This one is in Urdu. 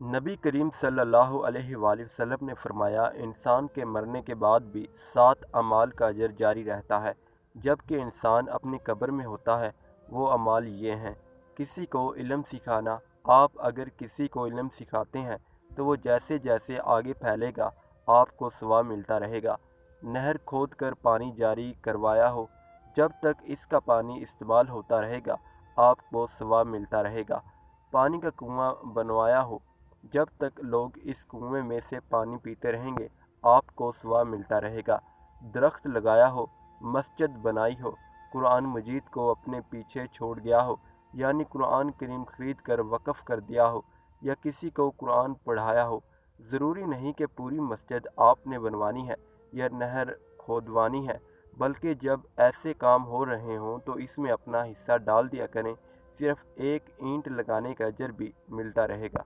نبی کریم صلی اللہ علیہ وآلہ وسلم نے فرمایا، انسان کے مرنے کے بعد بھی 7 اعمال کا اجر جاری رہتا ہے جب کہ انسان اپنی قبر میں ہوتا ہے۔ وہ اعمال یہ ہیں: کسی کو علم سکھانا۔ آپ اگر کسی کو علم سکھاتے ہیں تو وہ جیسے جیسے آگے پھیلے گا آپ کو ثواب ملتا رہے گا۔ نہر کھود کر پانی جاری کروایا ہو، جب تک اس کا پانی استعمال ہوتا رہے گا آپ کو ثواب ملتا رہے گا۔ پانی کا کنواں بنوایا ہو، جب تک لوگ اس کنویں میں سے پانی پیتے رہیں گے آپ کو ثواب ملتا رہے گا۔ درخت لگایا ہو، مسجد بنائی ہو، قرآن مجید کو اپنے پیچھے چھوڑ گیا ہو، یعنی قرآن کریم خرید کر وقف کر دیا ہو، یا کسی کو قرآن پڑھایا ہو۔ ضروری نہیں کہ پوری مسجد آپ نے بنوانی ہے یا نہر کھودوانی ہے، بلکہ جب ایسے کام ہو رہے ہوں تو اس میں اپنا حصہ ڈال دیا کریں، صرف ایک اینٹ لگانے کا اجر بھی ملتا رہے گا۔